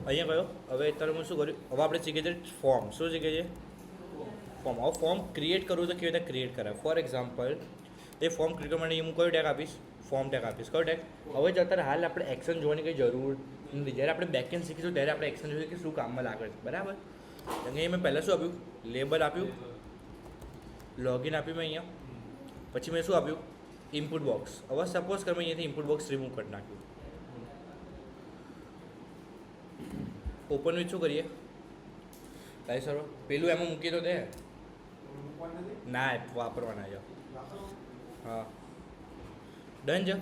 અહીંયા ગયો. હવે અત્યારે હું શું કર્યું, હવે આપણે શીખીએ છીએ ફોર્મ. શું શીખીએ છીએ? ફોર્મ. હવે ફોર્મ ક્રિએટ કરવું તો કેવી રીતે ક્રિએટ કરાય. For example, A form create કરવા માટે હું કયો ટેગ આપીશ? ફોર્મ ટેગ આપીશ. કયો ટેગ? હવે જો અત્યારે હાલ આપણે એક્શન જોવાની કંઈ જરૂર નથી. જ્યારે આપણે બેકએન્ડ શીખીશું ત્યારે આપણે એક્શન જોઈએ કે શું કામમાં લાગે છે. બરાબર. અહીંયા મેં પહેલાં શું આપ્યું? લેબલ આપ્યું, લોગિન આપ્યું મેં અહીંયા. પછી મેં શું આપ્યું? Input box. હવે સપોઝ કે મેં અહીંયાથી ઇનપુટ બોક્સ રિમૂવ કરી નાખ્યું. ઓપન વિથ શું કરીએ? કાંઈ સર પેલું એમાં મૂકી તો દે. ના વાપરવાના છે. હા ડન છે.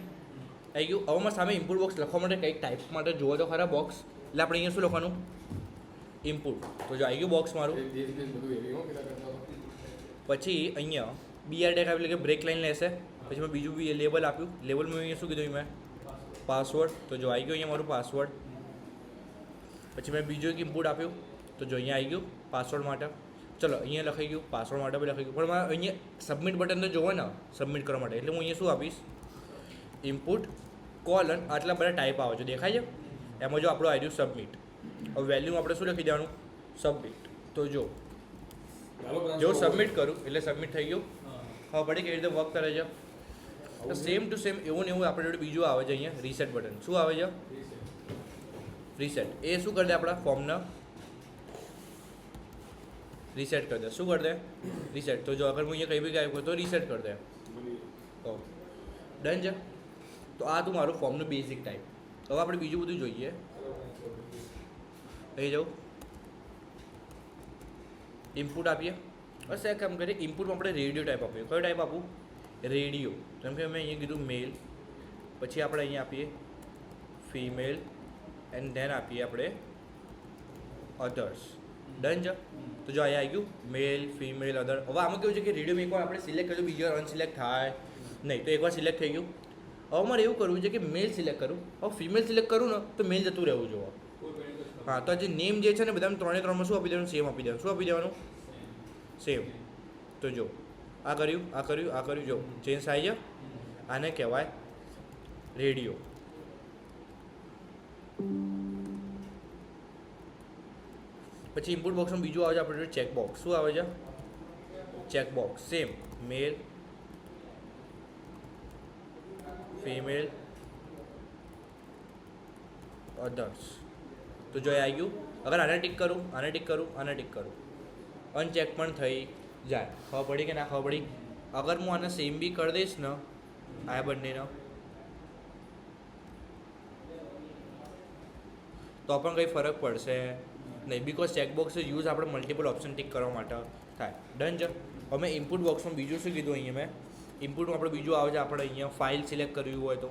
આવી ગયું. હવે મારા સામે ઇનપુટ બોક્સ લખવા માટે કંઈક ટાઈપ માટે જોવો તો ખરા બોક્સ. એટલે આપણે અહીંયા શું લખવાનું? ઇનપુટ. તો જો આવી ગયું બોક્સ મારું. પછી અહીંયા બીઆર ટેગ એટલે કે બ્રેક લાઈન લેશે. પછી મેં બીજું બી લેબલ આપ્યું. લેબલમાં અહીંયા શું કીધું મેં? પાસવર્ડ. તો જો આવી ગયું અહીંયા મારું પાસવર્ડ. પછી મેં બીજું એક ઇનપુટ આપ્યું. તો જો અહીંયા આવી ગયું પાસવર્ડ માટે. ચલો અહીંયા લખાઈ ગયું, પાસવર્ડ માટે બી લખાઈ ગયું. પણ મારે અહીંયા સબમિટ બટન તો જોવો ને સબમિટ કરવા માટે. એટલે હું અહીંયા શું આપીશ? ઇનપુટ કોલન આટલા બધા ટાઈપ આવે છે, દેખાય છે. એમાં જો આપણું આવી રહ્યું સબમિટ. હવે વેલ્યુ આપણે શું લખી દેવાનું? સબમિટ. તો જો સબમિટ કરું એટલે સબમિટ થઈ ગયું. હવે પડી કેવી રીતે વર્ક કરે છે. તો સેમ ટુ સેમ એવું ને એવું આપણે જોડે બીજું આવે છે અહીંયા રીસેટ બટન. શું આવે છે? રીસેટ. એ શું કરી દે આપણા ફોર્મને? રીસેટ કરી દે. શું કરી દે? રીસેટ. તો જો અગર હું અહીંયા કંઈ બી ગાયબ હોય તો રીસેટ કરી દે. તો ડન છે. તો આ તું મારું ફોર્મનું બેઝિક ટાઈપ. હવે આપણે બીજું બધું જોઈએ. અહીં જાઉં, ઇનપુટ આપીએ. બસ એક કામ કરીએ, ઇનપુટમાં આપણે રેડિયો ટાઈપ આપીએ. કયો ટાઈપ આપું? રેડિયો. જેમ કે મેં અહીંયા કીધું મેલ. પછી આપણે અહીંયા આપીએ ફિમેલ એન્ડ ધેન આપીએ આપણે અધર્સ. ડન છે. તો જો અહીંયા આવી ગયું મેલ ફિમેલ અધર. હવે આમાં કેવું છે કે રેડિયો એકવાર આપણે સિલેક્ટ કરીશું, બીજી વાર અનસિલેક્ટ થાય નહીં. તો એકવાર સિલેક્ટ થઈ ગયું. હવે મારે એવું કરવું છે કે મેલ સિલેક્ટ કરું. હવે ફિમેલ સિલેક્ટ કરું ને તો મેલ જતું રહેવું જોઈએ. હા, તો જે નેમ જે છે ને બધા ત્રણે ત્રણમાં શું આપી દેવાનું? સેમ આપી દેવાનું. શું આપી દેવાનું? સેમ. તો જો આ કર્યું, આ કર્યું, આ કર્યું. જો ચેન્જ થાય છે. આને કહેવાય રેડિયો. પછી ઇનપુટ બોક્સમાં બીજું આવે છે આપણે ચેકબોક્સ. શું આવે છે? Checkbox. Same male female others. તો જો આવી ગયું. અગર આને ટિક કરું, આને ટિક કરું, આને ટિક કરું, અનચેક પણ થઈ જાય. ખબર પડી કે ના ખબર પડી? અગર હું આને સેમ બી કરી દઈશ ને આ બંનેનો તો પણ કંઈ ફરક પડશે નહીં. બિકોઝ ચેકબોક્સ યુઝ આપણે મલ્ટિપલ ઓપ્શન ટિક કરવા માટે થાય. ડન છે. હવે ઇનપુટ બોક્સમાં બીજું શું કીધું અહીંયા મેં? ઇનપુટમાં આપણે બીજું આવે છે આપણે અહીંયા ફાઇલ સિલેક્ટ કરવી હોય તો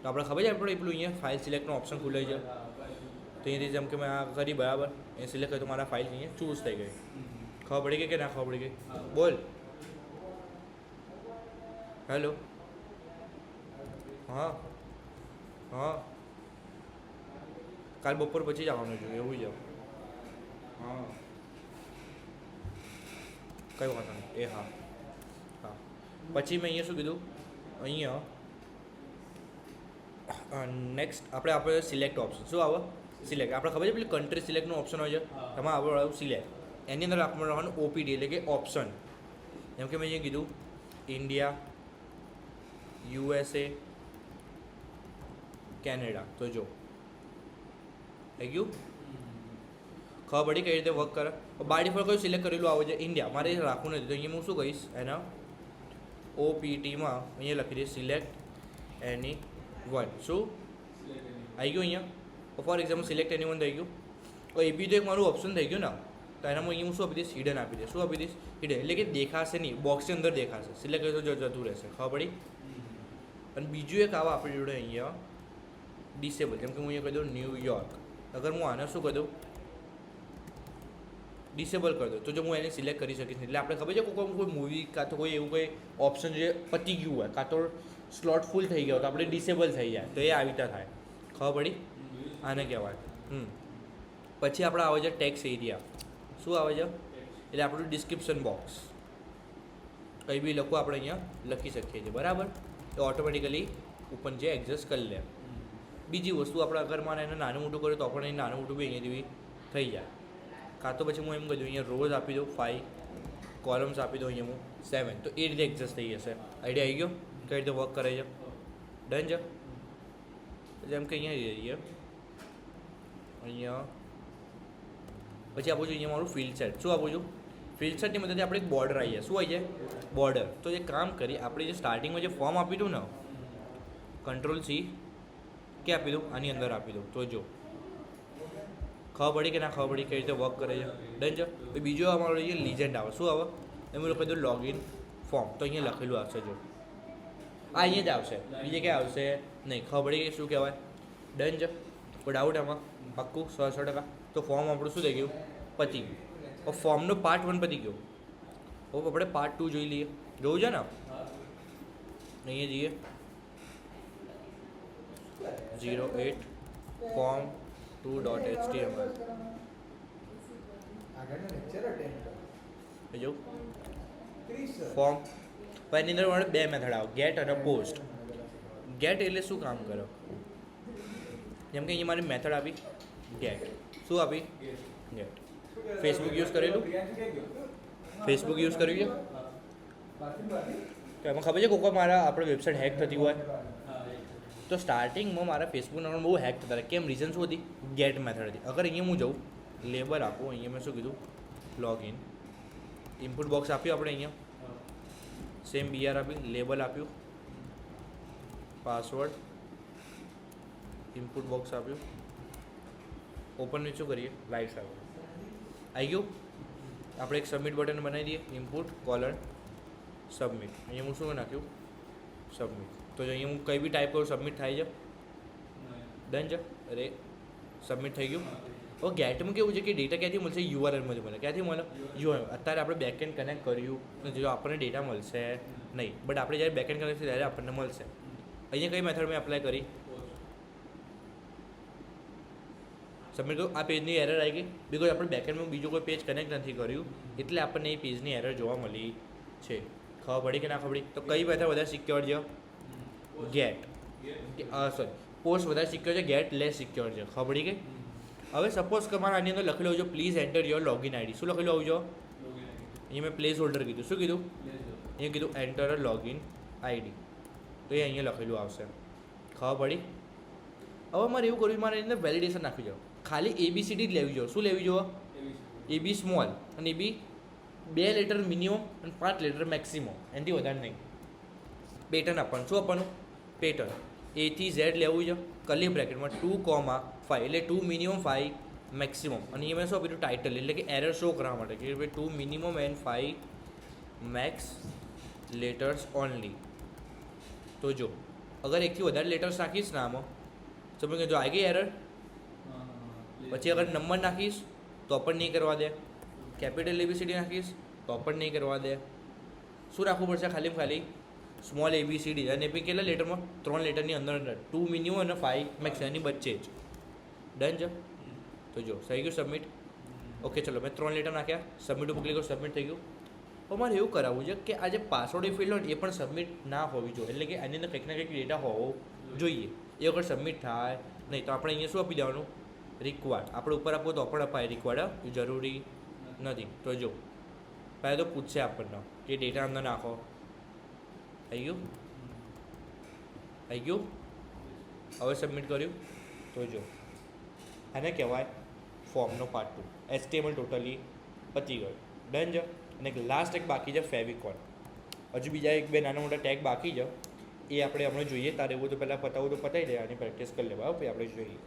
આપણે ખબર છે આપણે પેલું અહીંયા ફાઇલ સિલેક્ટનો ઓપ્શન ખુલે છે. તો અહીંથી જેમ કે મેં આ કરી બરાબર, એ સિલેક્ટ કર્યું તો મારા ફાઇલ અહીંયા ચૂઝ થઈ ગઈ. ખબર પડી ગઈ કે ના ખબર પડી ગઈ? બોલ. હેલો. હા હા, કાલ બપોર પછી જ આવવાનું છું એવું જ. હા કઈ વાંધો નહીં. એ હા હા. પછી મેં અહીંયા શું કીધું? અહીંયા નેક્સ્ટ આપણે સિલેક્ટ ઓપ્શન. શું આવે? સિલેક્ટ. આપણે ખબર છે પેલી કન્ટ્રી સિલેક્ટનું ઓપ્શન હોય છે, એમાં આપણે સિલેક્ટ. એની અંદર આપણે રહેવાનું ઓપીડી એટલે કે ઓપ્શન. જેમ કે મેં અહીંયા કીધું ઇન્ડિયા, USA, કેનેડા. તો જો થઈ ગયું. ખબર પડી કઈ રીતે વર્ક કરે? બાય ડિફોલ્ટ કયું સિલેક્ટ કરેલું આવે છે? ઇન્ડિયા. મારે રાખવું નથી તો અહીંયા હું શું કહીશ? એના OPTમાં અહીંયા લખી દઈશ સિલેક્ટ એની વન. શું આવી ગયું અહીંયા? For example select any one થઈ ગયું. તો એ બી તો એક મારું ઓપ્શન થઈ ગયું ને. તો એનામાં અહીંયા હું શું આપી દઈશ? હિડન આપી દઈશ. શું આપી દઈશ? હિડન એટલે કે દેખાશે નહીં, બોક્સની અંદર દેખાશે. સિલેક્ટ કરીશું તો જતું રહેશે. ખબર પડી? અને બીજું એક આવા આપણી જોડે અહીંયા ડિસેબલ. જેમ કે હું અહીંયા કહી દઉં ન્યૂયોર્ક. અગર હું આને શું કહી દઉં? ડિસેબલ કરી દો તો જો હું એને સિલેક્ટ કરી શકીશ. એટલે આપણે ખબર છે કોઈ મૂવી કાં તો કોઈ એવું કોઈ ઓપ્શન જે પતી ગયું હોય કાં તો સ્લોટ ફૂલ થઈ ગયો તો આપણે ડિસેબલ થઈ જાય તો એ આવી રીતે થાય. ખબર પડી? આને કહેવાય. પછી આપણે આવે છે ટેક્સ એરિયા. શું આવે છે? એટલે આપણું ડિસ્ક્રિપ્શન બોક્સ. કંઈ બી લખો આપણે અહીંયા લખી શકીએ છીએ. બરાબર? એ ઓટોમેટિકલી ઓપન જે એડજસ્ટ કરી લે. બીજી વસ્તુ આપણે અગર મારે એને નાનું મોટું કર્યું તો પણ એ નાનું મોટું બી અહીંયાથી બી થઈ જાય. કાં તો પછી હું એમ કહી દઉં અહીંયા રોઝ આપી દઉં 5, કોલમ્સ આપી દઉં અહીંયા હું 7, તો એ રીતે એડજસ્ટ થઈ જશે. આઈડિયા આવી ગયો કઈ રીતે વર્ક કરે છે? ડન છે. જેમ કે અહીંયા જઈએ, અહીંયા પછી આપું છું અહીંયા મારું ફિલ્ડ સેટ. શું આપું છું? ફિલ્ડ સેટની મદદથી આપણે એક બોર્ડર આવી જાય. શું આવી જાય? બોર્ડર. તો એ કામ કરી આપણે જે સ્ટાર્ટિંગમાં જે ફોર્મ આપી દઉં ને, Ctrl+C કે આપી દઉં, આની અંદર આપી દઉં, તો જો ખબર પડી કે ના ખબર પડી કઈ રીતે વર્ક કરે છે? ડન છે. તો બીજો અમારો જે લીજેન્ડ આવે, શું આવે? એમાં લખી દઉં લોગિન ફોર્મ, તો અહીંયા લખેલું આવશે. જો આ અહીંયા જ આવશે, બીજે ક્યાં આવશે નહીં. ખબર પડી કે શું કહેવાય? ડન છે. કોઈ ડાઉટ આમાં? પાક્કું 100%. તો ફોર્મ આપણું શું થઈ ગયું? પતી ગયું. ફોર્મનો પાર્ટ 1 પતી ગયો. હવે આપણે પાર્ટ 2 જોઈ લઈએ. જોવું છે ને? અહીંયા જઈએ 08 form2.html. જો ફોર્મ પણ એની અંદર મારે બે મેથડ આવે, ગેટ અને પોસ્ટ. ગેટ એટલે શું કામ કરે? જેમ કે અહીંયા મારી મેથડ આપી ગેટ. શું આપી? ગેટ. ફેસબુક યુઝ કરેલું? ફેસબુક યુઝ કર્યું છે? તો એમાં ખબર છે કોઈ મારા આપણે વેબસાઇટ હેક થતી હોય તો સ્ટાર્ટિંગમાં મારા ફેસબુક નંબર બહુ હેક થતા હતા. કેમ? રીઝન શું હતી? ગેટ મેથડ હતી. અગર અહીંયા હું જાઉં, લેબલ આપું, અહીંયા મેં શું કીધું? લોગિન. ઇનપુટ બોક્સ આપ્યું આપણે અહીંયા, સેમ BR આપ્યું, લેબલ આપ્યું, પાસવર્ડ, ઇનપુટ બોક્સ આપ્યું, ઓપન વિથ શું કરીએ? લાઇટ્સ આવ્યું. આવી ગયું. આપણે એક સબમિટ બટન બનાવી દઈએ, ઇનપુટ કોલન સબમિટ. અહીંયા હું શું નાખ્યું? સબમિટ. તો અહીંયા હું કંઈ બી ટાઈપ કરું સબમિટ થાય છે. ડન છે. અરે સબમિટ થઈ ગયું. હવે ગેટમાં કેવું છે કે ડેટા ક્યાંથી મળશે? URLમાંથી મળે. ક્યાંથી મળે? URL. અત્યારે આપણે બેકએન્ડ કનેક્ટ કર્યું નથી, જો આપણને ડેટા મળશે નહીં. બટ આપણે જ્યારે બેકએન્ડ કનેક્ટ કરીએ ત્યારે આપણને મળશે. અહીંયા કઈ મેથડ મેં એપ્લાય કરી? સબમિટ કર્યું. આ પેજની એરર આવી ગઈ બિકોઝ આપણે બેકએન્ડમાં બીજું કોઈ પેજ કનેક્ટ નથી કર્યું, એટલે આપણને એ પેજની એરર જોવા મળી છે. ખબર પડી કે ના ખબર પડી? તો કઈ મેથડ વધારે સિક્યોર છે? ગેટ. સોરી, પોસ્ટ વધારે સિક્યોર છે, ગેટ લેસ સિક્યોર છે. ખબર પડી ગઈ? હવે સપોઝ કે મારે આની અંદર લખેલું આવજો please enter your login ID. શું લખેલું આવજો? અહીંયા મેં પ્લેસ હોલ્ડર કીધું. શું કીધું? અહીંયા કીધું એન્ટર લોગિન આઈડી, તો એ અહીંયા લખેલું આવશે. ખબર પડી? હવે મારે એવું કર્યું, મારે અંદર વેલિડેશન નાખવી જાઓ. ખાલી ABCD જ લેવી જાઓ. શું લેવી જાઓ? AB સ્મોલ અને AB 2 લેટર મિનિમમ અને 5 લેટર મેક્સિમમ, એનાથી વધારે નહીં. પેટર્ન આપવાનું. શું આપવાનું? પેટર્ન A થી Z લેવું છે, કર્લી બ્રેકેટમાં 2,5 એટલે 2 મિનિમમ 5 મેક્સિમમ. અને એ મેં શું આપીશું? ટાઇટલ, એટલે કે એરર શો કરવા માટે કે ભાઈ 2 minimum and 5 max letters only. તો જો અગર એકથી વધારે લેટર્સ નાખીશ ને આમાં, સમજ કે જો આવી ગઈ એરર, પછી અગર નંબર નાખીશ તો પણ નહીં કરવા દે, કેપિટલ ABCD નાખીશ તો પણ નહીં કરવા દે. શું રાખવું પડશે? ખાલી સ્મોલ ABCD. અને એ બી કેટલા લેટરમાં? 3 લેટરની અંદર 2 મિનિમમ અને 5 મેક્સ, એની વચ્ચે જ. ડન છે. તો જો થઈ ગયું સબમિટ. ઓકે ચલો, મેં 3 લેટર નાખ્યા, સબમિટ ઉપર ક્લિક કરો, સબમિટ થઈ ગયું. તો મારે એવું કરાવવું છે કે આ જે પાસવર્ડ ફિલ્ડ હોય ને એ પણ સબમિટ ના હોવી જોઈએ, એટલે કે આની અંદર કંઈક ના કંઈક ડેટા હોવો જોઈએ. એ વગર સબમિટ થાય નહીં. તો આપણે અહીંયા શું આપી દેવાનું? રિક્વાયર્ડ. આપણે ઉપર આપવું તો પણ અપાય, રિક્વાયર્ડ જરૂરી નથી. તો જો પહેલાં તો પૂછશે આપણને કે ડેટા અંદર નાખો. આવી ગયું? હવે સબમિટ કર્યું. તો જો આને કહેવાય ફોર્મનો પાર્ટ 2. HTML ટોટલી પતી ગયું. ડન છે. અને એક લાસ્ટ એક બાકી છે, ફેવિકોન. હજુ બીજા 1-2 નાના મોટા ટેગ બાકી છે, એ આપણે હમણાં જોઈએ. તારે એવું તો પહેલાં પતાવવું તો પતાવી દે, આની પ્રેક્ટિસ કરી લેવા. પછી આપણે જોઈએ.